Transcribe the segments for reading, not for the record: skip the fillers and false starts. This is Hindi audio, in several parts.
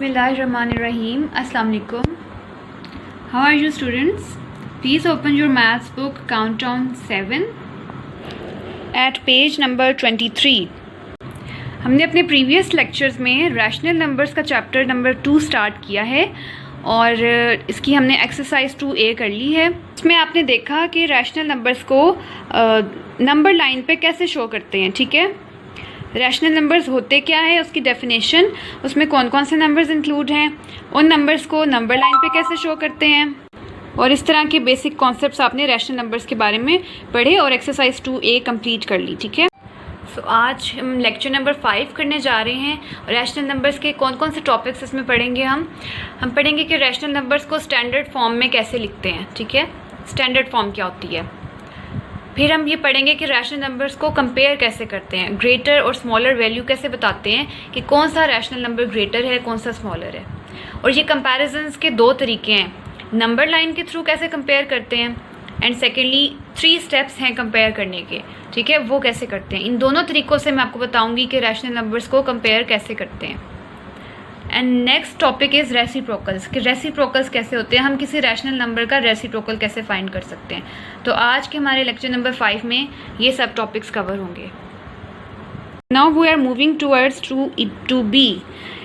Bismillahirrahmanirrahim. Assalamu alaikum. How are you students? Please open your maths book countdown 7 at page number 23. हमने अपने प्रीवियस लेक्चर्स में रैशनल नंबर्स का चैप्टर नंबर 2 स्टार्ट किया है और इसकी हमने एक्सरसाइज 2A कर ली है। इसमें आपने देखा कि रैशनल नंबर्स को नंबर लाइन पे कैसे शो करते हैं। ठीक है, रैशनल नंबर्स होते क्या है, उसकी डेफिनेशन, उसमें कौन कौन से नंबर्स इंक्लूड हैं, उन नंबर्स को नंबर लाइन पे कैसे शो करते हैं, और इस तरह के बेसिक कॉन्सेप्ट्स आपने रैशनल नंबर्स के बारे में पढ़े और एक्सरसाइज 2A कंप्लीट कर ली। ठीक है, सो आज हम लेक्चर नंबर 5 करने जा रहे हैं और रैशनल नंबर्स के कौन कौन से टॉपिक्स इसमें पढ़ेंगे। हम पढ़ेंगे कि रैशनल नंबर्स को स्टैंडर्ड फॉर्म में कैसे लिखते हैं। ठीक है, स्टैंडर्ड फॉर्म क्या होती है। फिर हम ये पढ़ेंगे कि रैशनल नंबर्स को कंपेयर कैसे करते हैं, ग्रेटर और स्मॉलर वैल्यू कैसे बताते हैं कि कौन सा रैशनल नंबर ग्रेटर है, कौन सा स्मॉलर है। और ये कंपैरिजन्स के 2 तरीके हैं, नंबर लाइन के थ्रू कैसे कंपेयर करते हैं, एंड सेकेंडली 3 स्टेप्स हैं कंपेयर करने के। ठीक है, वो कैसे करते हैं। इन दोनों तरीक़ों से मैं आपको बताऊँगी कि रैशनल नंबर्स को कंपेयर कैसे करते हैं। And next topic is reciprocals, कि रेसिप्रोकल्स कैसे होते हैं, हम किसी रैशनल नंबर का रेसिप्रोकल कैसे फाइंड कर सकते हैं। तो आज के हमारे लेक्चर नंबर 5 में ये सब टॉपिक्स कवर होंगे। Now we are moving towards 2B,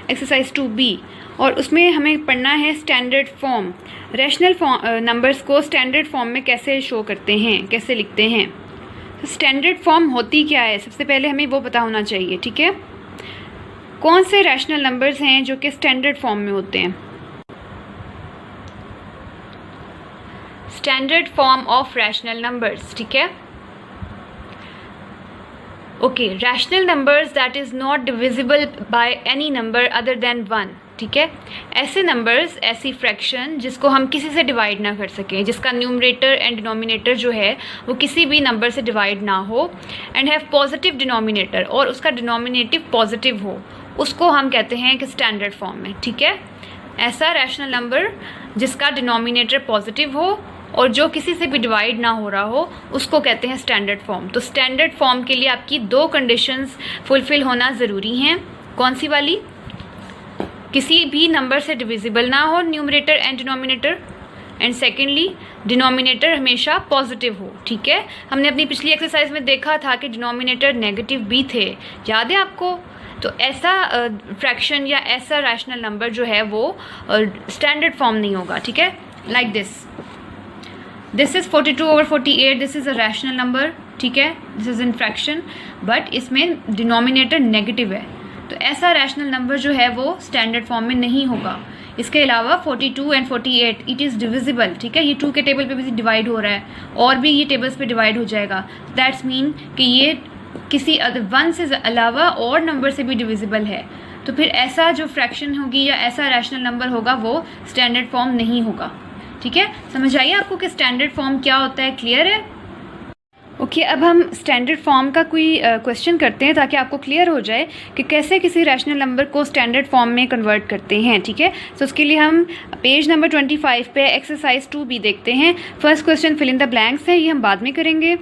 exercise 2B, और उसमें हमें पढ़ना है स्टैंडर्ड फॉर्म। रैशनल नंबर्स को स्टैंडर्ड फॉर्म में कैसे शो करते हैं, कैसे लिखते हैं। तो स्टैंडर्ड फॉर्म होती क्या है, सबसे पहले हमें वो पता होना चाहिए। ठीक है, कौन से रैशनल नंबर्स हैं जो कि स्टैंडर्ड फॉर्म में होते हैं। Standard form of rational numbers. ठीक है, okay, rational numbers that is not divisible by any number other than 1। ठीक है, ऐसे नंबर्स, ऐसी फ्रैक्शन जिसको हम किसी से डिवाइड ना कर सकें, जिसका न्यूमरेटर एंड डिनोमिनेटर जो है वो किसी भी नंबर से डिवाइड ना हो, एंड हैव पॉजिटिव डिनोमिनेटर, और उसका डिनोमिनेटिव पॉजिटिव हो, उसको हम कहते हैं कि स्टैंडर्ड फॉर्म में। ठीक है, ऐसा रैशनल नंबर जिसका डिनोमिनेटर पॉजिटिव हो और जो किसी से भी डिवाइड ना हो रहा हो, उसको कहते हैं स्टैंडर्ड फॉर्म। तो स्टैंडर्ड फॉर्म के लिए आपकी 2 कंडीशंस फुलफिल होना ज़रूरी हैं। कौन सी वाली? किसी भी नंबर से डिविजिबल ना हो numerator and denominator, and secondly denominator हमेशा पॉजिटिव हो। ठीक है, हमने अपनी पिछली एक्सरसाइज में देखा था कि डिनोमिनेटर नेगेटिव भी थे, याद है आपको। तो ऐसा फ्रैक्शन या ऐसा रैशनल नंबर जो है वो स्टैंडर्ड फॉर्म नहीं होगा। ठीक है, like this is 42/48, this is a rational number. ठीक है, this is in fraction, but इसमें डिनोमिनेटर नेगेटिव है, तो ऐसा रैशनल नंबर जो है वो स्टैंडर्ड फॉर्म में नहीं होगा। इसके अलावा 42 एंड 48 इट इज़ डिविजिबल। ठीक है, ये 2 के टेबल पे भी डिवाइड हो रहा है और भी ये टेबल्स पे डिवाइड हो जाएगा। दैट्स मीन कि ये किसी 1 से अलावा और नंबर से भी डिविजिबल है। तो फिर ऐसा जो फ्रैक्शन होगी या ऐसा रैशनल नंबर होगा वो स्टैंडर्ड फॉर्म नहीं होगा। ठीक है, समझ आइए आपको कि स्टैंडर्ड फॉर्म क्या होता है, क्लियर है। ओके, अब हम स्टैंडर्ड फॉर्म का कोई क्वेश्चन करते हैं ताकि आपको क्लियर हो जाए कि कैसे किसी रैशनल नंबर को स्टैंडर्ड फॉर्म में कन्वर्ट करते हैं। ठीक है, तो उसके लिए हम पेज नंबर 25 पे एक्सरसाइज 2B देखते हैं। First question fill in the blanks है, ये हम बाद में करेंगे।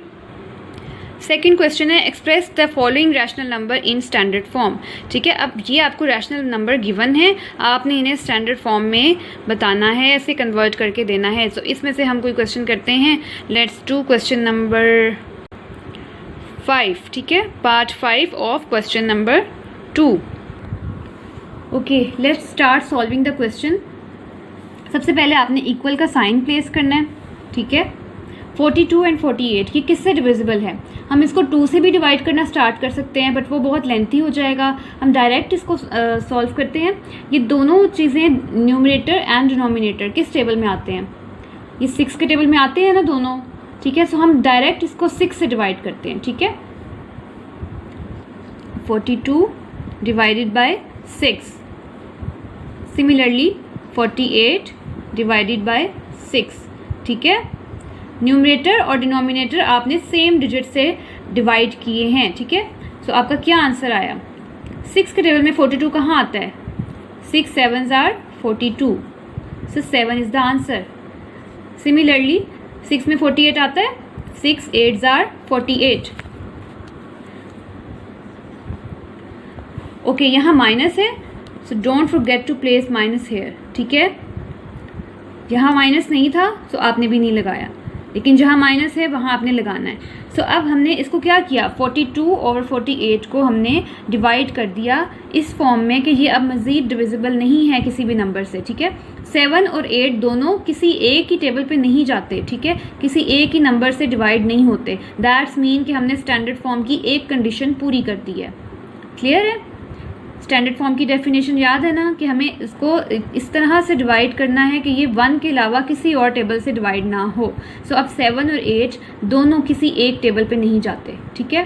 सेकंड क्वेश्चन है express the following rational number in standard form. ठीक है, अब ये आपको रैशनल नंबर गिवन है, आपने इन्हें स्टैंडर्ड फॉर्म में बताना है, ऐसे कन्वर्ट करके देना है। तो इसमें से हम कोई क्वेश्चन करते हैं। Let's do question number 5। ठीक है, part 5 of question number 2। Okay, let's start solving the question. सबसे पहले आपने इक्वल का साइन प्लेस करना है। ठीक है, 42 एंड 48 ये किससे डिविजिबल है। हम इसको 2 से भी डिवाइड करना स्टार्ट कर सकते हैं, बट वो बहुत लेंथी हो जाएगा। हम डायरेक्ट इसको सॉल्व करते हैं। ये दोनों चीज़ें न्यूमरेटर एंड डिनोमिनेटर किस टेबल में आते हैं, ये 6 के टेबल में आते हैं ना दोनों। ठीक है, सो हम डायरेक्ट इसको 6 से डिवाइड करते हैं। ठीक है, 42 divided by 6, similarly 48 divided by 6। ठीक है, न्यूमरेटर और डिनोमिनेटर आपने सेम डिजिट से डिवाइड किए हैं। ठीक है, सो आपका क्या आंसर आया। 6 के टेबल में 42 कहाँ आता है, 6 7s are 42, so 7 is the answer. Similarly 6 में 48 आता है, 6 8s are 48। ओके, यहाँ माइनस है, so don't forget to place minus here, ठीक है। यहाँ माइनस नहीं था तो आपने भी नहीं लगाया, लेकिन जहाँ माइनस है वहाँ आपने लगाना है। सो अब हमने इसको क्या किया, 42/48 को हमने डिवाइड कर दिया इस फॉर्म में कि ये अब मज़ीद डिविजिबल नहीं है किसी भी नंबर से, ठीक है। 7 और 8 दोनों किसी एक ही टेबल पे नहीं जाते, ठीक है, किसी एक ही नंबर से डिवाइड नहीं होते। दैट्स मीन कि हमने स्टैंडर्ड फॉर्म की एक कंडीशन पूरी कर दी है। क्लियर है? स्टैंडर्ड फॉर्म की डेफिनेशन याद है ना कि हमें इसको इस तरह से डिवाइड करना है कि ये 1 के अलावा किसी और टेबल से डिवाइड ना हो। सो अब 7 और 8 दोनों किसी एक टेबल पे नहीं जाते, ठीक है।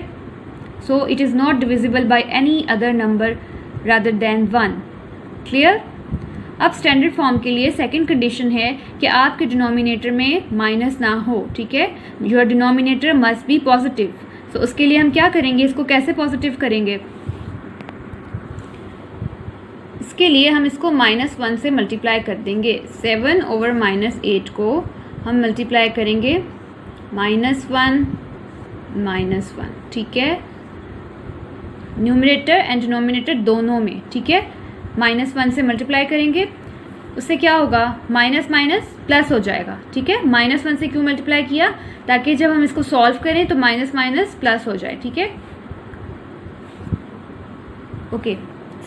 So it is not divisible by any other number rather than 1। Clear? अब स्टैंडर्ड फॉर्म के लिए सेकंड कंडीशन है कि आपके डिनोमिनेटर में माइनस ना हो, ठीक है। Your denominator must be positive. So उसके लिए हम क्या करेंगे, इसको कैसे पॉजिटिव करेंगे? इसके लिए हम इसको -1 से मल्टीप्लाई कर देंगे। 7/-8 को हम मल्टीप्लाई करेंगे -1 -1, ठीक है, न्यूमरेटर एंड डिनोमिनेटर दोनों में, ठीक है। -1 से मल्टीप्लाई करेंगे, उससे क्या होगा, माइनस माइनस प्लस हो जाएगा, ठीक है। -1 से क्यों मल्टीप्लाई किया, ताकि जब हम इसको सॉल्व करें तो माइनस माइनस प्लस हो जाए, ठीक है। Okay,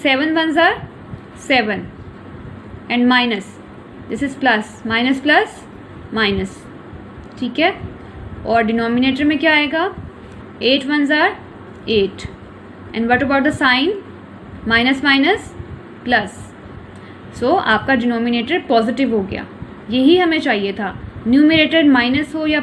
7 1s are 7 and minus, this is plus, minus plus minus, ठीक है। और डिनोमिनेटर में क्या आएगा, 8 1s are 8 and what about the sign, minus minus plus. So आपका डिनोमिनेटर पॉजिटिव हो गया, यही हमें चाहिए था। न्यूमरेटर माइनस हो या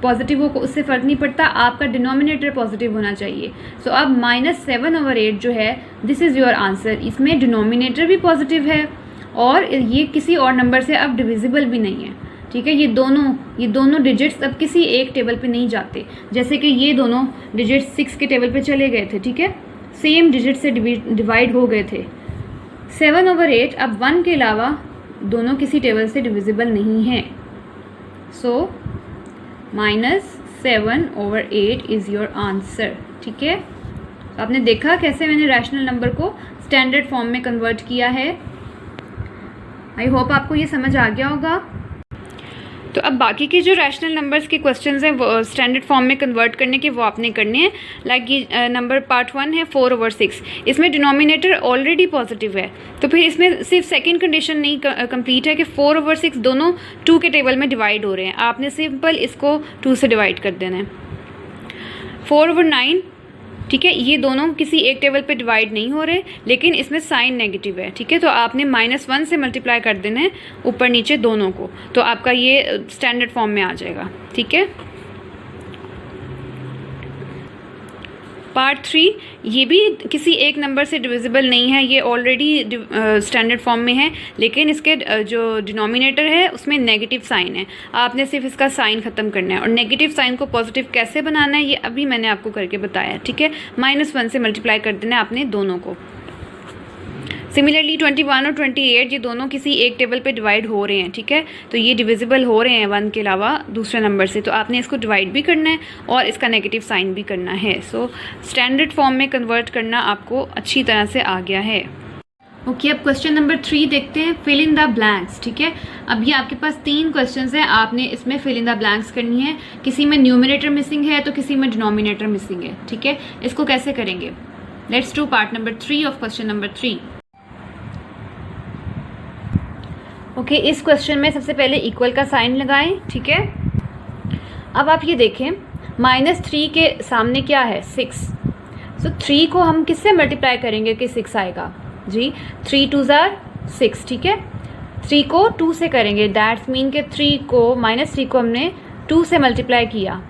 पॉजिटिव हो उससे फ़र्क नहीं पड़ता, आपका डिनोमिनेटर पॉजिटिव होना चाहिए। सो अब -7/8 जो है, दिस इज़ योर आंसर। इसमें डिनोमिनेटर भी पॉजिटिव है और ये किसी और नंबर से अब डिविजिबल भी नहीं है, ठीक है। ये दोनों डिजिट्स अब किसी एक टेबल पे नहीं जाते, जैसे कि ये दोनों डिजिट्स 6 के टेबल पे चले गए थे, ठीक है, सेम डिजिट से डिवाइड हो गए थे। 7/8 अब 1 के अलावा दोनों किसी टेबल से डिविजिबल नहीं है। सो -7/8 इज़ योर आंसर, ठीक है। तो आपने देखा कैसे मैंने रैशनल नंबर को स्टैंडर्ड फॉर्म में कन्वर्ट किया है। आई होप आपको ये समझ आ गया होगा। तो अब बाकी के जो रैशनल नंबर्स के क्वेश्चंस हैं वो स्टैंडर्ड फॉर्म में कन्वर्ट करने के वो आपने करने हैं। लाइक ये नंबर पार्ट 1 है 4/6, इसमें डिनोमिनेटर ऑलरेडी पॉजिटिव है, तो फिर इसमें सिर्फ सेकंड कंडीशन नहीं कंप्लीट है कि 4/6 दोनों 2 के टेबल में डिवाइड हो रहे हैं। आपने सिंपल इसको 2 से डिवाइड कर देना है। 4/9, ठीक है, ये दोनों किसी एक टेबल पे डिवाइड नहीं हो रहे, लेकिन इसमें साइन नेगेटिव है, ठीक है। तो आपने -1 से मल्टीप्लाई कर देना है ऊपर नीचे दोनों को, तो आपका ये स्टैंडर्ड फॉर्म में आ जाएगा, ठीक है। पार्ट 3, ये भी किसी एक नंबर से डिविजिबल नहीं है, ये ऑलरेडी स्टैंडर्ड फॉर्म में है, लेकिन इसके जो डिनोमिनेटर है उसमें नेगेटिव साइन है। आपने सिर्फ इसका साइन ख़त्म करना है, और नेगेटिव साइन को पॉजिटिव कैसे बनाना है ये अभी मैंने आपको करके बताया, ठीक है। -1 से मल्टीप्लाई कर देना है आपने दोनों को। सिमिलरली 21 और 28 ये दोनों किसी एक टेबल पे डिवाइड हो रहे हैं, ठीक है, तो ये डिविजिबल हो रहे हैं 1 के अलावा दूसरे नंबर से, तो आपने इसको डिवाइड भी करना है और इसका नेगेटिव साइन भी करना है। सो स्टैंडर्ड फॉर्म में कन्वर्ट करना आपको अच्छी तरह से आ गया है। ओके, अब क्वेश्चन नंबर 3 देखते हैं, फिल इन द ब्लैंक्स, ठीक है। अब ये आपके पास 3 क्वेश्चंस हैं, आपने इसमें फिल इन द ब्लैंक्स करनी है। किसी में न्यूमरेटर मिसिंग है तो किसी में डिनोमिनेटर मिसिंग है, ठीक है। इसको कैसे करेंगे, let's do part number 3 of question number 3। Okay, इस क्वेश्चन में सबसे पहले इक्वल का साइन लगाएं, ठीक है। अब आप ये देखें, -3 के सामने क्या है, 6। सो 3 को हम किससे मल्टीप्लाई करेंगे कि 6 आएगा जी, 3 2s are 6, ठीक है। 3 को 2 से करेंगे, दैट्स मीन के 3 को -3 को हमने 2 से मल्टीप्लाई किया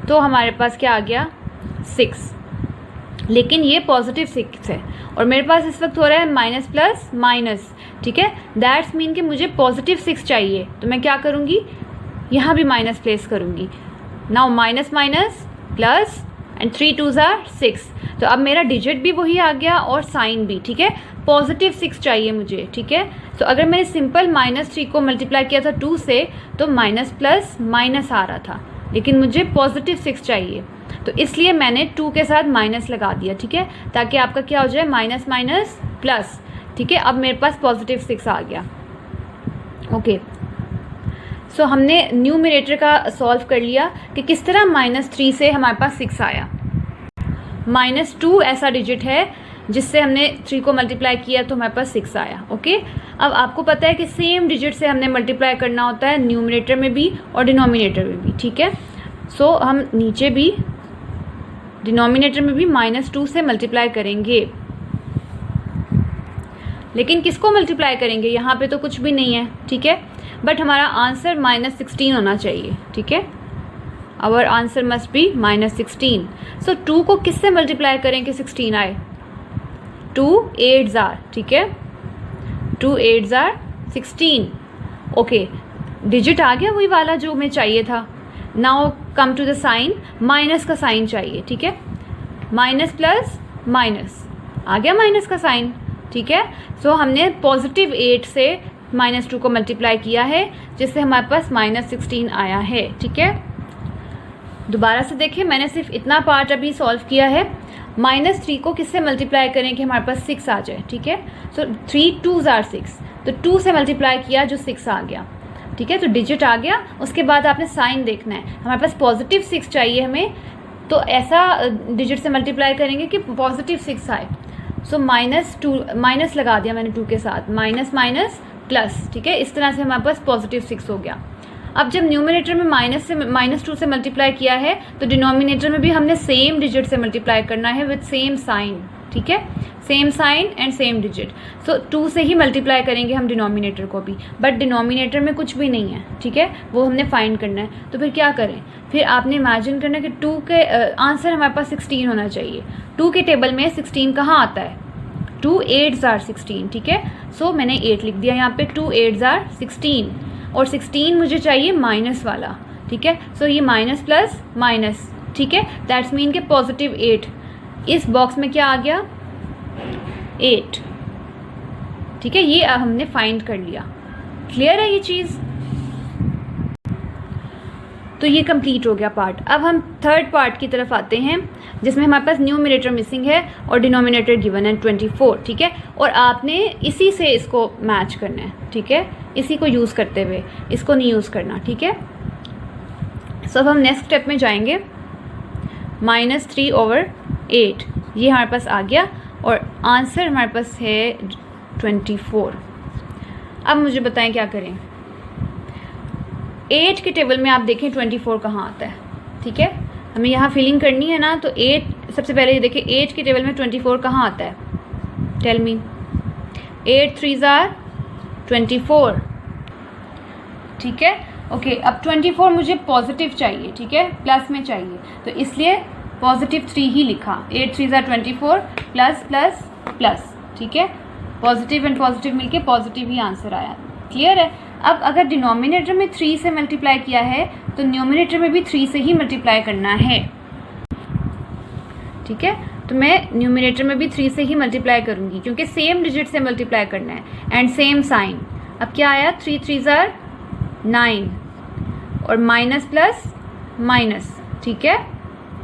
तो हमारे पास क्या आ गया, 6। लेकिन ये पॉजिटिव 6 है और मेरे पास इस वक्त हो रहा है माइनस प्लस माइनस, ठीक है। दैट्स मीन कि मुझे पॉजिटिव 6 चाहिए, तो मैं क्या करूँगी, यहाँ भी माइनस प्लेस करूँगी। Now minus minus plus and 3 2s are 6, तो अब मेरा डिजिट भी वही आ गया और साइन भी, ठीक है। पॉजिटिव 6 चाहिए मुझे, ठीक है। तो अगर मैंने सिंपल -3 को मल्टीप्लाई किया था 2 से तो माइनस प्लस माइनस आ रहा था, लेकिन मुझे पॉजिटिव 6 चाहिए, तो इसलिए मैंने 2 के साथ माइनस लगा दिया, ठीक है, ताकि आपका क्या हो जाए, माइनस माइनस प्लस। ठीक है, अब मेरे पास पॉजिटिव 6 आ गया। ओके, सो हमने न्यूमरेटर का सॉल्व कर लिया कि किस तरह -3 से हमारे पास 6 आया। -2 ऐसा डिजिट है जिससे हमने 3 को मल्टीप्लाई किया तो हमारे पास 6 आया। ओके, अब आपको पता है कि सेम डिजिट से हमने मल्टीप्लाई करना होता है न्यूमरेटर में भी और डिनोमिनेटर में भी। ठीक है, सो हम नीचे भी डिनोमिनेटर में भी -2 से मल्टीप्लाई करेंगे, लेकिन किसको मल्टीप्लाई करेंगे, यहाँ पे तो कुछ भी नहीं है। ठीक है, बट हमारा आंसर -16 होना चाहिए। ठीक है, आवर आंसर मस्ट बी -16। सो 2 को किससे मल्टीप्लाई करें कि 16 आए? 2 8s आर, ठीक है, 2 8s आर 16। ओके, डिजिट आ गया वही वाला जो हमें चाहिए था। Now come to the sign, minus का साइन चाहिए। ठीक है, माइनस प्लस माइनस, आ गया माइनस का साइन। ठीक है, सो हमने पॉजिटिव 8 से -2 को मल्टीप्लाई किया है जिससे हमारे पास -16 आया है। ठीक है, दोबारा से देखें, मैंने सिर्फ इतना पार्ट अभी सॉल्व किया है। -3 को किससे मल्टीप्लाई करें कि हमारे पास 6 आ जाए? ठीक है, सो 3 2s आर 6, तो 2 से मल्टीप्लाई किया जो 6 आ गया। ठीक है, तो डिजिट आ गया। उसके बाद आपने साइन देखना है, हमारे पास पॉजिटिव 6 चाहिए हमें, तो ऐसा डिजिट से मल्टीप्लाई करेंगे कि पॉजिटिव 6 आए। सो -2 माइनस लगा दिया मैंने 2 के साथ, माइनस माइनस प्लस। ठीक है, इस तरह से हमारे पास पॉजिटिव 6 हो गया। अब जब न्यूमरेटर में -2 से मल्टीप्लाई किया है तो डिनोमिनेटर में भी हमने सेम डिजिट से मल्टीप्लाई करना है विद सेम साइन। ठीक है, same sign and same digit. So 2 से ही मल्टीप्लाई करेंगे हम डिनोमिनेटर को भी, बट डिनोमिनेटर में कुछ भी नहीं है। ठीक है, वो हमने फाइंड करना है। तो फिर क्या करें? फिर आपने इमेजिन करना है कि 2 के आंसर हमारे पास 16 होना चाहिए। 2 के टेबल में 16 कहाँ आता है? 2 8s आर 16। ठीक है, सो मैंने 8 लिख दिया यहाँ पे, 2 8s आर 16, और 16 मुझे चाहिए माइनस वाला। ठीक है, सो ये माइनस प्लस माइनस। ठीक है, दैट्स मीन के पॉजिटिव 8। इस बॉक्स में क्या आ गया? 8। ठीक है, ये हमने फाइंड कर लिया। क्लियर है ये चीज़? तो ये कंप्लीट हो गया पार्ट। अब हम थर्ड पार्ट की तरफ आते हैं जिसमें हमारे पास न्यूमरेटर मिसिंग है और डिनोमिनेटर गिवन है 24। ठीक है, और आपने इसी से इसको मैच करना है। ठीक है, इसी को यूज़ करते हुए, इसको नहीं यूज़ करना। ठीक है, सो अब हम नेक्स्ट स्टेप में जाएंगे। -3/8 ये हमारे पास आ गया और आंसर हमारे पास है 24। अब मुझे बताएं क्या करें? 8 के टेबल में आप देखें 24 कहाँ आता है। ठीक है, हमें यहाँ फिलिंग करनी है ना, तो 8 सबसे पहले ये देखें 8 के टेबल में 24 कहाँ आता है? Tell me. 8 3s are 24। ठीक है, ओके, अब 24 मुझे पॉजिटिव चाहिए। ठीक है, प्लस में चाहिए, तो इसलिए पॉजिटिव 3 ही लिखा। 8 3s are 24 plus plus plus. ठीक है, पॉजिटिव एंड पॉजिटिव मिलके पॉजिटिव ही आंसर आया। क्लियर है? अब अगर डिनोमिनेटर में 3 से मल्टीप्लाई किया है तो न्यूमरेटर में भी 3 से ही मल्टीप्लाई करना है। ठीक है, तो मैं न्यूमरेटर में भी 3 से ही मल्टीप्लाई करूंगी क्योंकि सेम डिजिट से मल्टीप्लाई करना है एंड सेम साइन। अब क्या आया? 3 3s आर 9 और माइनस प्लस माइनस। ठीक है,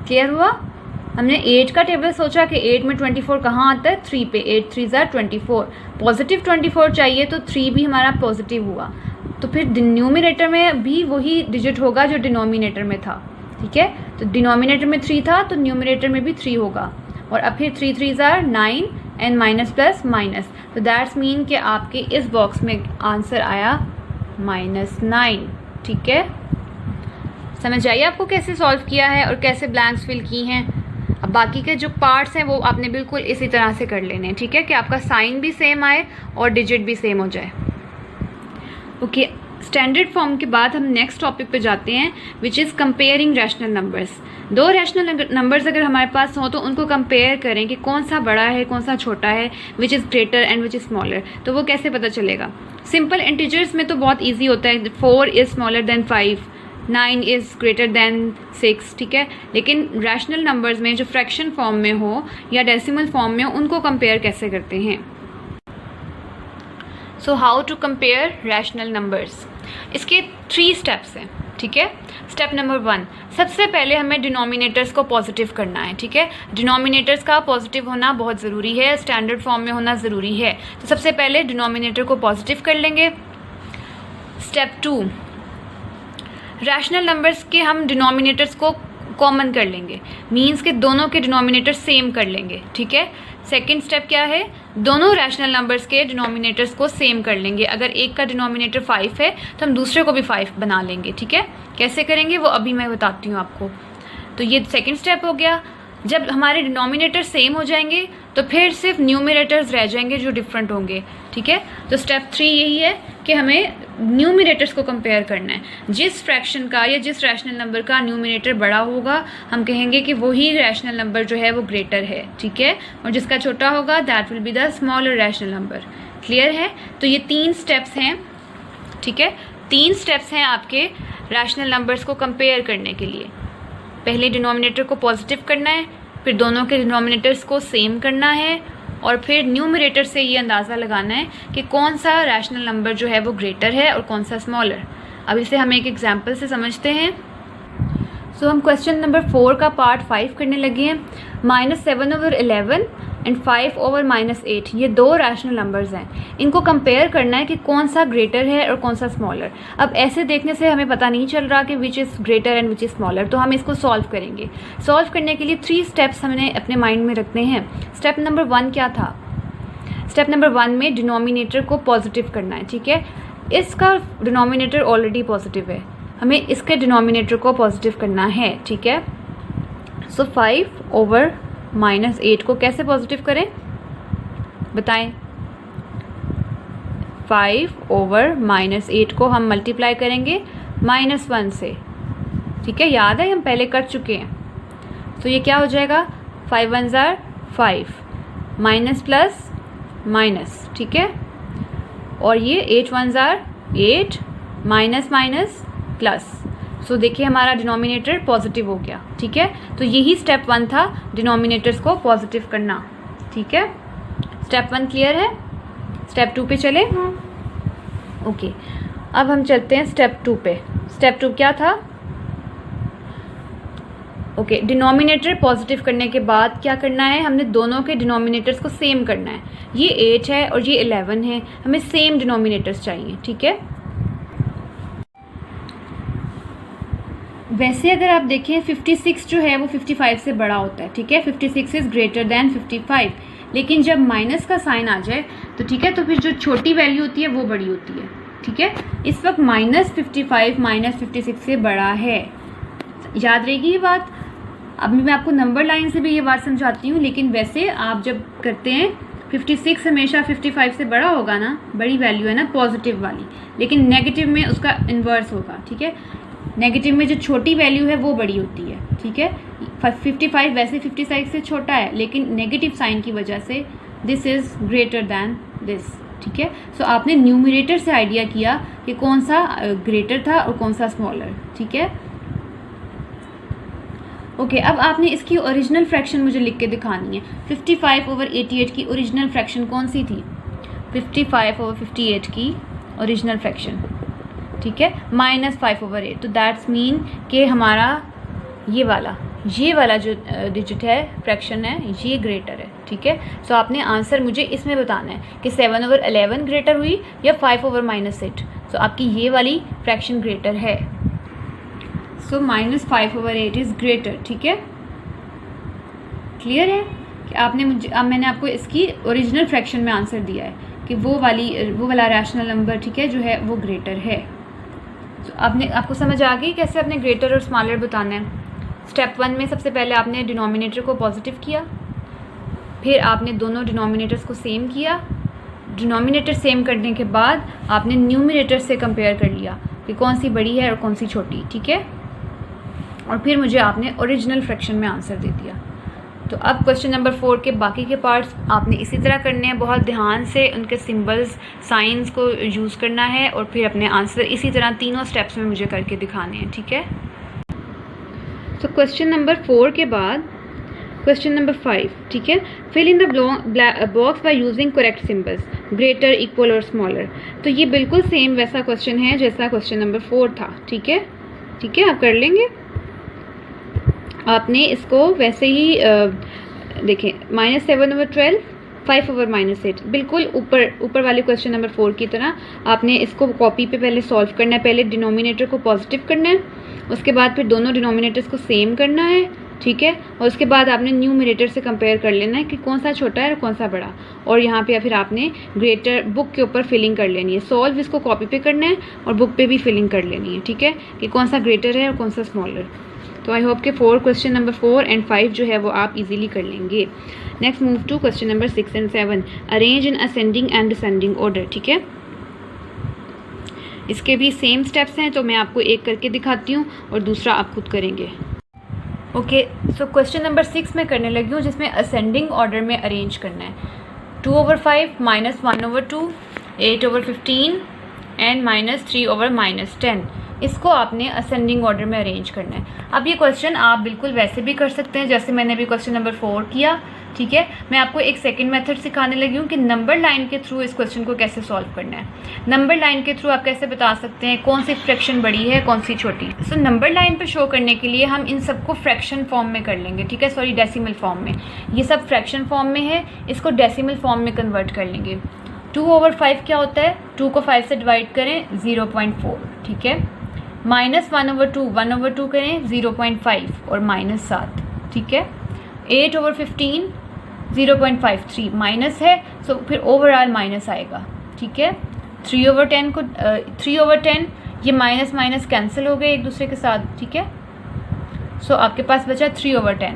क्लियर हुआ? हमने 8 का टेबल सोचा कि 8 में 24 कहाँ आता है? 3 पे। 8 3s आर 24, पॉजिटिव 24 चाहिए तो 3 भी हमारा पॉजिटिव हुआ, तो फिर न्यूमरेटर में भी वही डिजिट होगा जो डिनोमिनेटर में था। ठीक है, तो डिनोमिनेटर में 3 था तो न्यूमरेटर में भी 3 होगा, और अब फिर 3 3s are 9 and minus plus minus, तो दैट्स मीन कि आपके इस बॉक्स में आंसर आया -9। ठीक है, समझ आइए आपको कैसे सॉल्व किया है और कैसे ब्लैंक्स फिल की हैं। अब बाकी के जो पार्ट्स हैं वो आपने बिल्कुल इसी तरह से कर लेने हैं। ठीक है, कि आपका साइन भी सेम आए और डिजिट भी सेम हो जाए। ओके, स्टैंडर्ड फॉर्म के बाद हम नेक्स्ट टॉपिक पे जाते हैं which is comparing rational numbers. 2 rational numbers अगर हमारे पास हों तो उनको कंपेयर करें कि कौन सा बड़ा है कौन सा छोटा है, which is greater and which is smaller. तो वो कैसे पता चलेगा? सिंपल इंटीजर्स में तो बहुत ईजी होता है, 4 is smaller than 5, 9 is greater than 6। ठीक है, लेकिन रैशनल नंबर्स में जो फ्रैक्शन फॉर्म में हो या डेसिमल फॉर्म में हो उनको कंपेयर कैसे करते हैं? So how to compare rational numbers, इसके 3 स्टेप्स हैं। ठीक है। स्टेप नंबर 1, सबसे पहले हमें डिनोमिनेटर्स को पॉजिटिव करना है, ठीक है। डिनोमिनेटर्स का पॉजिटिव होना बहुत ज़रूरी है, स्टैंडर्ड फॉर्म में होना ज़रूरी है। तो सबसे पहले डिनोमिनेटर को पॉजिटिव कर लेंगे। स्टेप 2, रैशनल नंबर्स के हम डिनोमिनेटर्स को कॉमन कर लेंगे, मीन्स के दोनों के डिनोमिनेटर सेम कर लेंगे, ठीक है। सेकंड स्टेप क्या है, दोनों रैशनल नंबर्स के डिनोमिनेटर्स को सेम कर लेंगे। अगर एक का डिनोमिनेटर 5 है तो हम दूसरे को भी 5 बना लेंगे, ठीक है। कैसे करेंगे वो अभी मैं बताती हूँ आपको। तो ये सेकंड स्टेप हो गया। जब हमारे डिनोमिनेटर सेम हो जाएंगे तो फिर सिर्फ न्यूमरेटर्स रह जाएंगे जो डिफरेंट होंगे, ठीक है। तो स्टेप 3 यही है कि हमें न्यूमरेटर्स को कंपेयर करना है। जिस फ्रैक्शन का या जिस रैशनल नंबर का न्यूमरेटर बड़ा होगा हम कहेंगे कि वही रैशनल नंबर जो है वो ग्रेटर है, ठीक है। और जिसका छोटा होगा that will be the smaller rational number. Clear है। तो ये 3 स्टेप्स हैं, ठीक है। 3 स्टेप्स हैं आपके रैशनल नंबर्स को कंपेयर करने के लिए। पहले डिनोमिनेटर को पॉजिटिव करना है, फिर दोनों के डिनोमिनेटर्स को सेम करना है, और फिर न्यूमरेटर से ये अंदाज़ा लगाना है कि कौन सा रैशनल नंबर जो है वो ग्रेटर है और कौन सा स्मॉलर। अब इसे हम एक एग्जांपल से समझते हैं। सो हम क्वेश्चन नंबर 4 का पार्ट 5 करने लगे हैं। -7/11 एंड 5/-8 ये 2 रैशनल नंबर्स हैं। इनको कंपेयर करना है कि कौन सा ग्रेटर है और कौन सा स्मॉलर। अब ऐसे देखने से हमें पता नहीं चल रहा कि which is greater and which is smaller, तो हम इसको सॉल्व करेंगे। सॉल्व करने के लिए 3 स्टेप्स हमने अपने माइंड में रखने हैं। स्टेप नंबर 1 क्या था? स्टेप नंबर 1 में डिनोमिनेटर को पॉजिटिव करना है, ठीक है। इसका डिनोमिनेटर ऑलरेडी पॉजिटिव है, हमें इसके डिनोमिनेटर को पॉजिटिव करना है, ठीक है। सो 5/-8 को कैसे पॉजिटिव करें बताएं। 5/-8 को हम मल्टीप्लाई करेंगे -1 से, ठीक है। याद है हम पहले कर चुके हैं। तो ये क्या हो जाएगा, 5 1s are 5, minus plus minus, ठीक है। और ये 8 1s are 8, minus minus plus. So देखिए हमारा डिनोमिनेटर पॉजिटिव हो गया, ठीक है। तो यही स्टेप 1 था, डिनोमिनेटर्स को पॉजिटिव करना, ठीक है। स्टेप 1 क्लियर है। स्टेप 2 पे चले। ओके, अब हम चलते हैं स्टेप 2 पे। स्टेप 2 क्या था? ओके, डिनोमिनेटर पॉजिटिव करने के बाद क्या करना है, हमने दोनों के डिनोमिनेटर्स को सेम करना है। ये 8 है और ये 11 है, हमें सेम डिनोमिनेटर्स चाहिए, ठीक है। वैसे अगर आप देखें 56 जो है वो 55 से बड़ा होता है, ठीक है। 56 इज़ ग्रेटर दैन 55, लेकिन जब माइनस का साइन आ जाए तो ठीक है, तो फिर जो छोटी वैल्यू होती है वो बड़ी होती है, ठीक है। इस वक्त -55 -56 से बड़ा है, याद रहेगी ये बात। अभी मैं आपको नंबर लाइन से भी ये बात समझाती हूँ, लेकिन वैसे आप जब करते हैं 56 हमेशा 55 से बड़ा होगा ना, बड़ी वैल्यू है ना पॉजिटिव वाली, लेकिन नेगेटिव में उसका इन्वर्स होगा, ठीक है। नेगेटिव में जो छोटी वैल्यू है वो बड़ी होती है, ठीक है। 55 वैसे 56 से छोटा है, लेकिन नेगेटिव साइन की वजह से this is greater than this, ठीक है। सो आपने न्यूमरेटर से आइडिया किया कि कौन सा ग्रेटर था और कौन सा स्मॉलर, ठीक है। ओके, अब आपने इसकी ओरिजिनल फ्रैक्शन मुझे लिख के दिखानी है। 55/88 की ओरिजिनल फ्रैक्शन कौन सी थी? 55/58 की ओरिजिनल फ्रैक्शन, ठीक है, -5/8। तो दैट्स मीन कि हमारा ये वाला जो डिजिट है, फ्रैक्शन है, ये ग्रेटर है, ठीक है। सो आपने आंसर मुझे इसमें बताना है कि 7/11 ग्रेटर हुई या 5/-8। सो आपकी ये वाली फ्रैक्शन ग्रेटर है। सो -5/8 इज़ ग्रेटर, ठीक है। क्लियर है कि आपने अब मैंने आपको इसकी ओरिजिनल फ्रैक्शन में आंसर दिया है कि वो वाला रैशनल नंबर, ठीक है, जो है वो ग्रेटर है। तो आपको समझ आ गई कैसे आपने ग्रेटर और स्मॉलर बताना है। स्टेप 1 में सबसे पहले आपने डिनोमिनेटर को पॉजिटिव किया, फिर आपने दोनों डिनोमिनेटर्स को सेम किया। डिनोमिनेटर सेम करने के बाद आपने न्यूमरेटर से कंपेयर कर लिया कि कौन सी बड़ी है और कौन सी छोटी, ठीक है। और फिर मुझे आपने ओरिजिनल फ्रैक्शन में आंसर दे दिया। तो अब क्वेश्चन नंबर 4 के बाकी के पार्ट्स आपने इसी तरह करने हैं, बहुत ध्यान से उनके सिंबल्स साइंस को यूज़ करना है, और फिर अपने आंसर इसी तरह तीनों स्टेप्स में मुझे करके दिखाने हैं, ठीक है। तो क्वेश्चन नंबर 4 के बाद क्वेश्चन नंबर 5, ठीक है। Fill in the box by using correct symbols, greater, equal और स्मॉलर। तो ये बिल्कुल सेम वैसा क्वेश्चन है जैसा क्वेश्चन नंबर 4 था, ठीक है। ठीक है, आप कर लेंगे। आपने इसको वैसे ही देखें, -7/12, 5/-8, बिल्कुल ऊपर वाले क्वेश्चन नंबर 4 की तरह आपने इसको कॉपी पे पहले सॉल्व करना है। पहले डिनोमिनेटर को पॉजिटिव करना है, उसके बाद फिर दोनों डिनोमिनेटर्स को सेम करना है, ठीक है, और उसके बाद आपने न्यूमरेटर से कंपेयर कर लेना है कि कौन सा छोटा है और कौन सा बड़ा, और यहाँ पे फिर आपने ग्रेटर बुक के ऊपर फिलिंग कर लेनी है। सॉल्व इसको कॉपी पे करना है और बुक पे भी फिलिंग कर लेनी है, ठीक है, कि कौन सा ग्रेटर है और कौन सा स्मॉलर। तो आई होप के क्वेश्चन नंबर 4 एंड 5 जो है वो आप इजीली कर लेंगे। Next move to question number 6 and 7, arrange in ascending and descending order, ठीक है। इसके भी सेम स्टेप्स हैं, तो मैं आपको एक करके दिखाती हूँ और दूसरा आप खुद करेंगे। ओके, सो क्वेश्चन नंबर 6 में करने लगी हूँ, जिसमें असेंडिंग ऑर्डर में अरेंज करना है। 2/5 -1/2, 8/15 एंड -3/-10, इसको आपने असेंडिंग ऑर्डर में अरेंज करना है। अब ये क्वेश्चन आप बिल्कुल वैसे भी कर सकते हैं जैसे मैंने अभी क्वेश्चन नंबर 4 किया, ठीक है। मैं आपको एक सेकंड मेथड सिखाने लगी हूँ कि नंबर लाइन के थ्रू इस क्वेश्चन को कैसे सॉल्व करना है। नंबर लाइन के थ्रू आप कैसे बता सकते हैं कौन सी फ्रैक्शन बड़ी है कौन सी छोटी। सो नंबर लाइन पे शो करने के लिए हम इन सबको फ्रैक्शन फॉर्म में कर लेंगे, ठीक है, सॉरी डेसिमल फॉर्म में। ये सब फ्रैक्शन फॉर्म में है, इसको डेसिमल फॉर्म में कन्वर्ट कर लेंगे। 2/5 क्या होता है, 2 को 5 से डिवाइड करें 0.4, ठीक है। -1/2, 1/2 करें 0.5 और -7, ठीक है। 8/15 0.53 माइनस है, सो फिर ओवरऑल माइनस आएगा, ठीक है। 3/10 ये माइनस माइनस कैंसिल हो गए एक दूसरे के साथ, ठीक है। सो आपके पास बचा 3/10,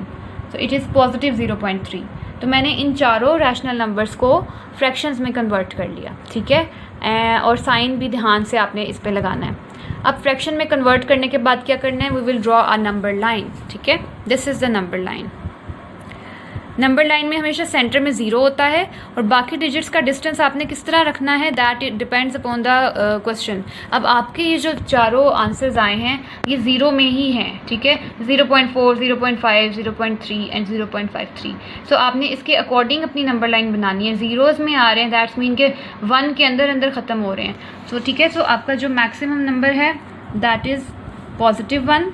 सो इट इज़ पॉजिटिव 0.3। तो मैंने इन चारों रैशनल नंबर्स को फ्रैक्शंस में कन्वर्ट कर लिया, ठीक है, और साइन भी ध्यान से आपने इस पे लगाना है। अब फ्रैक्शन में कन्वर्ट करने के बाद क्या करना है, we will draw a number line, ठीक है। This is the number line. Number line में हमेशा सेंटर में 0 होता है और बाकी डिजिट्स का डिस्टेंस आपने किस तरह रखना है, that it depends upon the question. अब आपके ये जो चारों आंसर्स आए हैं ये 0 में ही हैं, ठीक है, 0.4, 0.5, 0.3 एंड 0.53। सो आपने इसके अकॉर्डिंग अपनी नंबर लाइन बनानी है। ज़ीरोज़ में आ रहे हैं, दैट्स मीन के 1 के अंदर अंदर ख़त्म हो रहे हैं। सो ठीक है, सो आपका जो मैक्सिमम नंबर है दैट इज़ +1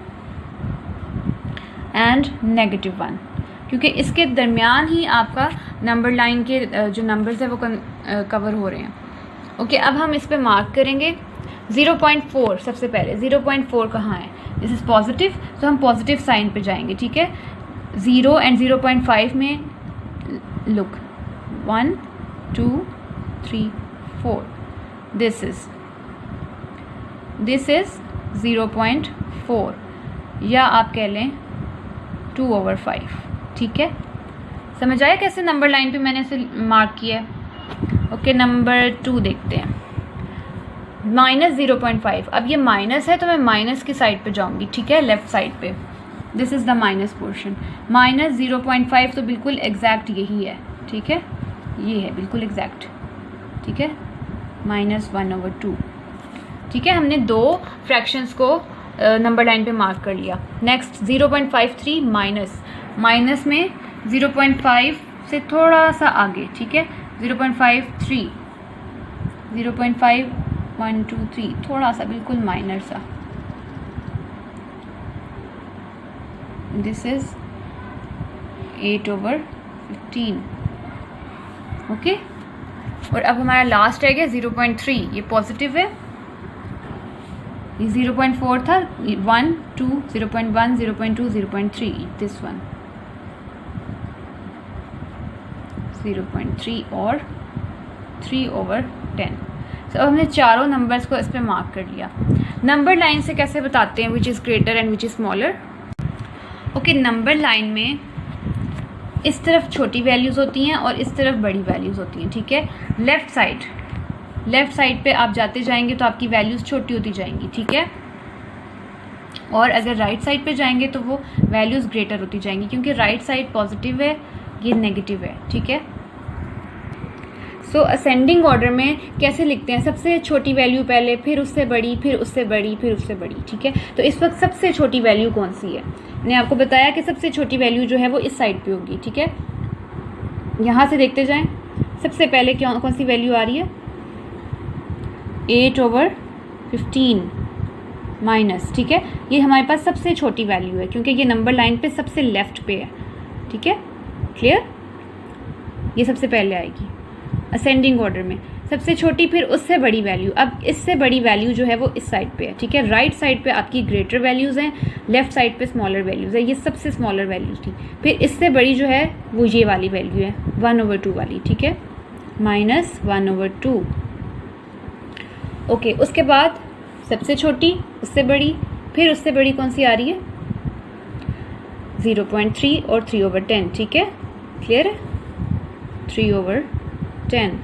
एंड -1, क्योंकि इसके दरमियान ही आपका नंबर लाइन के जो नंबर्स है वो कवर हो रहे हैं। ओके, अब हम इस पे मार्क करेंगे 0.4। सबसे पहले 0.4 कहाँ है, दिस इज़ पॉजिटिव, तो हम पॉजिटिव साइन पे जाएंगे, ठीक है। 0 एंड 0.5 में लुक 1 2 3 4, दिस इज़ 0.4, या आप कह लें 2/5, ठीक है। समझ आया कैसे नंबर लाइन पे मैंने इसे मार्क किया है। ओके, नंबर 2 देखते हैं, -0.5। अब ये माइनस है तो मैं माइनस की साइड पे जाऊंगी, ठीक है, लेफ्ट साइड पे। This is the minus portion. -0.5 तो बिल्कुल एग्जैक्ट यही है, ठीक है, ये है बिल्कुल एग्जैक्ट, ठीक है, -1/2, ठीक है। हमने 2 फ्रैक्शंस को नंबर लाइन पे मार्क कर लिया। नेक्स्ट 0.53 माइनस में 0.5 से थोड़ा सा आगे, ठीक है, 0.53, 0.5 1 2 3, थोड़ा सा बिल्कुल माइनर सा, दिस इज 8/15। ओके, और अब हमारा लास्ट है 0.3, ये पॉजिटिव है, ये 0.4 था, 1 2 0.1 0.2 0.3, दिस वन 0.3 और 3/10। तो अब हमने चारों नंबर्स को इस पे मार्क कर लिया। नंबर लाइन से कैसे बताते हैं which is greater and which is smaller. Okay, number line में इस तरफ छोटी वैल्यूज़ होती हैं और इस तरफ बड़ी वैल्यूज़ होती हैं, ठीक है। लेफ़्ट साइड पे आप जाते जाएंगे तो आपकी वैल्यूज़ छोटी होती जाएंगी, ठीक है, और अगर राइट साइड पे जाएंगे तो वो वैल्यूज़ ग्रेटर होती जाएंगी, क्योंकि राइट साइड पॉजिटिव है, ये नेगेटिव है, ठीक है। सो असेंडिंग ऑर्डर में कैसे लिखते हैं, सबसे छोटी वैल्यू पहले, फिर उससे बड़ी, फिर उससे बड़ी, फिर उससे बड़ी, ठीक है। तो इस वक्त सबसे छोटी वैल्यू कौन सी है, मैंने आपको बताया कि सबसे छोटी वैल्यू जो है वो इस साइड पे होगी, ठीक है। यहाँ से देखते जाएं, सबसे पहले कौन सी वैल्यू आ रही है, 8/15, माइनस, ठीक है। ये हमारे पास सबसे छोटी वैल्यू है क्योंकि ये नंबर लाइन पे सबसे लेफ्ट पे है, ठीक है, क्लियर। ये सबसे पहले आएगी असेंडिंग ऑर्डर में, सबसे छोटी, फिर उससे बड़ी वैल्यू। अब इससे बड़ी वैल्यू जो है वो इस साइड पे है, ठीक है। राइट साइड पे आपकी ग्रेटर वैल्यूज़ हैं, लेफ्ट साइड पे स्मॉलर वैल्यूज़ है। ये सबसे स्मॉलर वैल्यूज़ थी। फिर इससे बड़ी जो है वो ये वाली वैल्यू है 1/2 वाली, ठीक है, -1/2। ओके, उसके बाद सबसे छोटी, उससे बड़ी, फिर उससे बड़ी कौन सी आ रही है 0.3 और 3/10, ठीक है, क्लियर है, 3/10।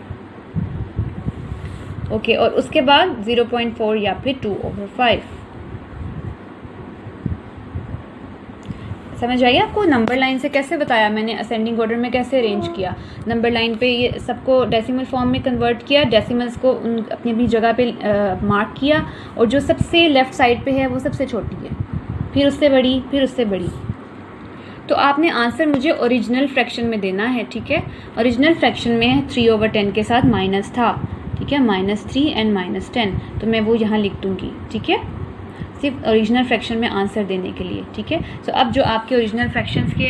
ओके, और उसके बाद 0.4 या फिर 2/5। समझ आइए आपको नंबर लाइन से कैसे बताया मैंने, असेंडिंग ऑर्डर में कैसे अरेंज किया। नंबर लाइन पे ये सबको डेसिमल फॉर्म में कन्वर्ट किया, डेसिमल्स को अपनी अपनी जगह पे मार्क किया, और जो सबसे लेफ़्ट साइड पे है वो सबसे छोटी है, फिर उससे बड़ी, फिर उससे बड़ी। तो आपने आंसर मुझे ओरिजिनल फ्रैक्शन में देना है, ठीक है। ओरिजिनल फ्रैक्शन में 3/10 के साथ माइनस था, ठीक है, -3 एंड -10, तो मैं वो यहाँ लिख दूँगी, ठीक है, सिर्फ ओरिजिनल फ्रैक्शन में आंसर देने के लिए, ठीक है। सो अब जो आपके ओरिजिनल फ्रैक्शंस के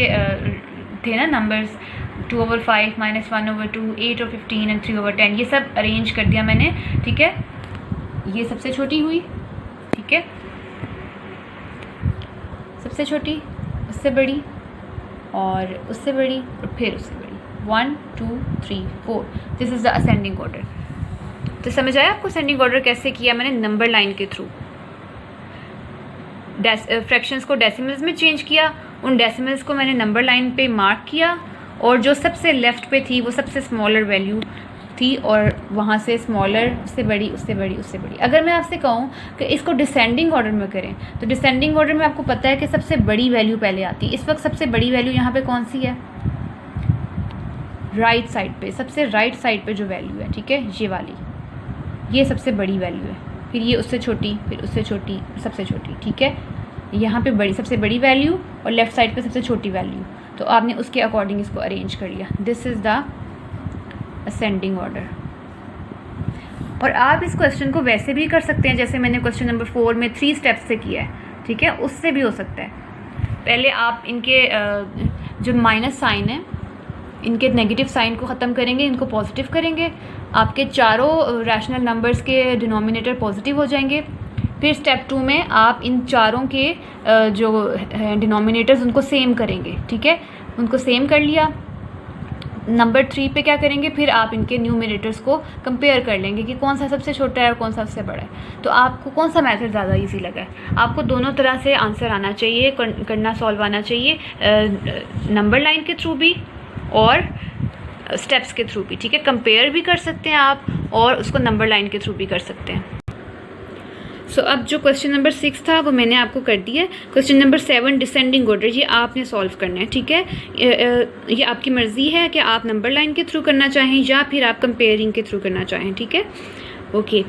थे ना नंबर्स, 2/5, -1/2, 8 और 15 एंड 3/10, ये सब अरेंज कर दिया मैंने, ठीक है। ये सबसे छोटी हुई, ठीक है, सबसे छोटी, उससे बड़ी, और उससे बड़ी, और फिर उससे बड़ी, 1 2 3 4। This is the ascending order. तो समझ आया आपको असेंडिंग ऑर्डर कैसे किया मैंने, नंबर लाइन के थ्रू। फ्रैक्शंस को डेसिमल्स में चेंज किया, उन डेसिमल्स को मैंने नंबर लाइन पे मार्क किया, और जो सबसे लेफ़्ट पे थी वो सबसे स्मॉलर वैल्यू थी, और वहाँ से स्मॉलर, उससे बड़ी, उससे बड़ी, उससे बड़ी। अगर मैं आपसे कहूँ कि इसको डिसेंडिंग ऑर्डर में करें, तो डिसेंडिंग ऑर्डर में आपको पता है कि सबसे बड़ी वैल्यू पहले आती है। इस वक्त सबसे बड़ी वैल्यू यहाँ पे कौन सी है, राइट साइड पे, सबसे राइट साइड पे जो वैल्यू है, ठीक है, ये वाली, ये सबसे बड़ी वैल्यू है, फिर ये उससे छोटी, फिर उससे छोटी, सबसे छोटी, ठीक है। यहाँ पे बड़ी, सबसे बड़ी वैल्यू, और लेफ़्ट साइड पे सबसे छोटी वैल्यू, तो आपने उसके अकॉर्डिंग इसको अरेंज कर लिया। This is the ascending order. और आप इस क्वेश्चन को वैसे भी कर सकते हैं जैसे मैंने क्वेश्चन नंबर 4 में 3 स्टेप्स से किया है, ठीक है, उससे भी हो सकता है। पहले आप इनके जो माइनस साइन है, इनके नेगेटिव साइन को ख़त्म करेंगे, इनको पॉजिटिव करेंगे, आपके चारों रैशनल नंबर्स के डिनोमिनेटर पॉजिटिव हो जाएंगे। फिर स्टेप 2 में आप इन चारों के जो डिनोमिनेटर्स उनको सेम करेंगे, ठीक है, उनको सेम कर लिया। नंबर 3 पे क्या करेंगे, फिर आप इनके न्यूमिनेटर्स को कंपेयर कर लेंगे कि कौन सा सबसे छोटा है और कौन सा सबसे बड़ा है। तो आपको कौन सा मेथड ज़्यादा इजी लगा है, आपको दोनों तरह से आंसर आना चाहिए, करना सॉल्व आना चाहिए, नंबर लाइन के थ्रू भी और स्टेप्स के थ्रू भी, ठीक है। कंपेयर भी कर सकते हैं आप, और उसको नंबर लाइन के थ्रू भी कर सकते हैं। सो अब जो क्वेश्चन नंबर 6 था वो मैंने आपको कर दिया है। क्वेश्चन नंबर 7 डिसेंडिंग ऑर्डर, ये आपने सॉल्व करना है, ठीक है। ये आपकी मर्ज़ी है कि आप नंबर लाइन के थ्रू करना चाहें या फिर आप कंपेयरिंग के थ्रू करना चाहें, ठीक है। Okay,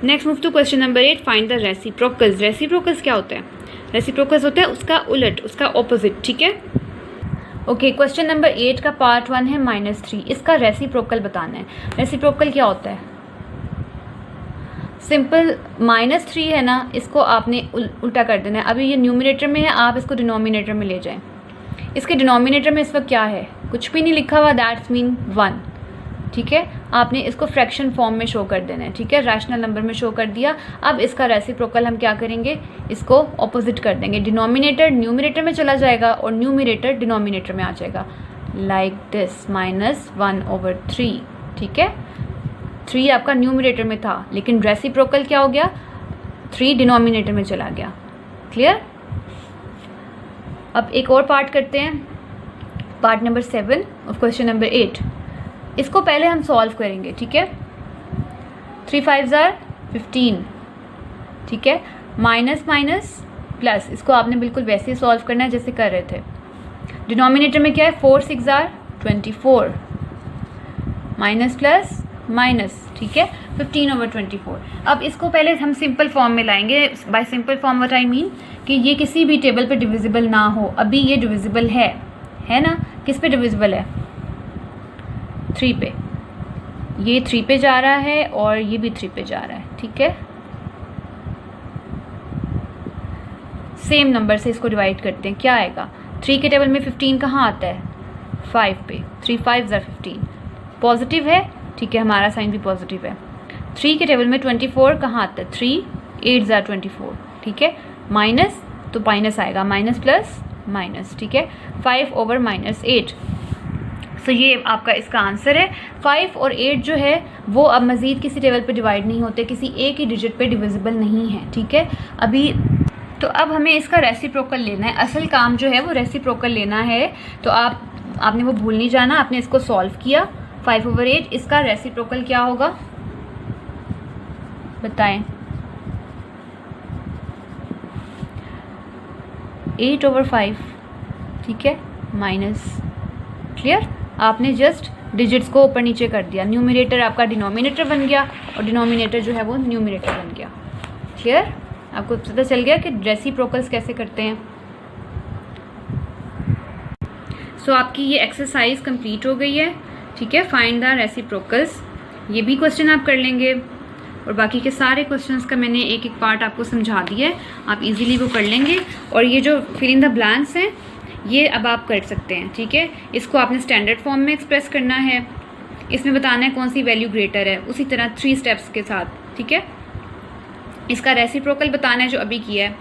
next move to question number 8, find the reciprocals. Reciprocals क्या होता है, रेसिप्रोकल्स होता है उसका उलट, उसका ऑपोजिट, ठीक है। ओके, क्वेश्चन नंबर 8 का पार्ट 1 है -3, इसका रेसिप्रोकल बताना है। रेसिप्रोकल क्या होता है, सिंपल, -3 है ना, इसको आपने उल्टा कर देना है। अभी ये न्यूमिनेटर में है, आप इसको डिनोमिनेटर में ले जाएं। इसके डिनोमिनेटर में इस वक्त क्या है, कुछ भी नहीं लिखा हुआ, दैट्स मीन 1, ठीक है। आपने इसको फ्रैक्शन फॉर्म में शो कर देना है, ठीक है, रैशनल नंबर में शो कर दिया। अब इसका रेसिप्रोकल हम क्या करेंगे, इसको ऑपोजिट कर देंगे, डिनोमिनेटर न्यूमिनेटर में चला जाएगा और न्यूमिनेटर डिनोमिनेटर में आ जाएगा, लाइक दिस, -1/3, ठीक है। 3 आपका न्यूमिनेटर में था, लेकिन रेसिप्रोकल क्या हो गया, 3 डिनोमिनेटर में चला गया, क्लियर। अब एक और पार्ट करते हैं, part number 7 of question number 8। इसको पहले हम सॉल्व करेंगे, ठीक है। 3 5s are 15, ठीक है, माइनस माइनस प्लस, इसको आपने बिल्कुल वैसे ही सॉल्व करना है जैसे कर रहे थे। डिनोमिनेटर में क्या है, 4 6s are 24, minus plus minus, ठीक है, 15/24। अब इसको पहले हम सिंपल फॉर्म में लाएंगे। Bye simple form what I mean कि ये किसी भी टेबल पे डिविजिबल ना हो। अभी ये डिविजिबल है ना, किस पे डिविजिबल है, 3 पे, ये 3 पे जा रहा है और ये भी 3 पे जा रहा है, ठीक है। सेम नंबर से इसको डिवाइड करते हैं, क्या आएगा? 3 के टेबल में 15 कहाँ आता है? 5 पे। 3 5 ज़ा 15, पॉजिटिव है, ठीक है, हमारा साइन भी पॉजिटिव है। 3 के टेबल में 24 कहाँ आता है? 3 8 ज़ा 24, ठीक है, माइनस, तो माइनस आएगा, माइनस प्लस माइनस, ठीक है, 5 ओवर -8। सो ये आपका इसका आंसर है। 5 और 8 जो है वो अब मज़ीद किसी टेबल पे डिवाइड नहीं होते, किसी एक ही डिजिट पे डिविजिबल नहीं है, ठीक है। अभी तो अब हमें इसका रेसिप्रोकल लेना है, असल काम जो है वो रेसिप्रोकल लेना है। तो आपने वो भूल नहीं जाना, आपने इसको सॉल्व किया 5 ओवर 8, इसका रेसिप्रोकल क्या होगा बताएं? 8 ओवर 5, ठीक है, माइनस, क्लियर? आपने जस्ट डिजिट्स को ऊपर नीचे कर दिया, न्यूमरेटर आपका डिनोमिनेटर बन गया और डिनोमिनेटर जो है वो न्यूमरेटर बन गया। क्लियर? आपको पता चल गया कि रेसिप्रोकल्स कैसे करते हैं। सो आपकी ये एक्सरसाइज कंप्लीट हो गई है, ठीक है। फाइंड द रेसिप्रोकल्स, ये भी क्वेश्चन आप कर लेंगे और बाकी के सारे क्वेश्चंस का मैंने एक एक पार्ट आपको समझा दिया है, आप इजीली वो कर लेंगे। और ये जो फिल इन द ब्लैंक्स हैं ये अब आप कर सकते हैं, ठीक है। इसको आपने स्टैंडर्ड फॉर्म में एक्सप्रेस करना है, इसमें बताना है कौन सी वैल्यू ग्रेटर है, उसी तरह 3 स्टेप्स के साथ, ठीक है। इसका रेसिप्रोकल बताना है जो अभी किया है।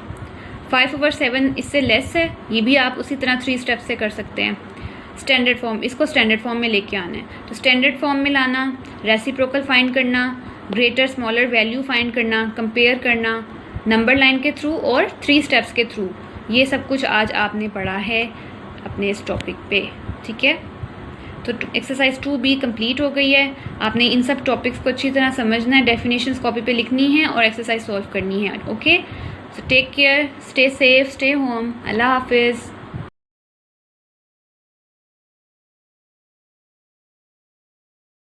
5 ओवर 7 इससे लेस है, ये भी आप उसी तरह 3 स्टेप्स से कर सकते हैं। स्टैंडर्ड फॉर्म, इसको स्टैंडर्ड फॉर्म में लेके आना है, तो स्टैंडर्ड फॉर्म में लाना, रेसिप्रोकल फाइंड करना, ग्रेटर स्मॉलर वैल्यू फाइंड करना, कंपेयर करना नंबर लाइन के थ्रू और 3 स्टेप्स के थ्रू, ये सब कुछ आज आपने पढ़ा है अपने इस टॉपिक पे, ठीक है। तो एक्सरसाइज 2B कंप्लीट हो गई है। आपने इन सब टॉपिक्स को अच्छी तरह समझना है, डेफिनेशंस कॉपी पे लिखनी है और एक्सरसाइज सॉल्व करनी है, okay. So take care, stay safe, stay home, अल्लाह हाफिज़।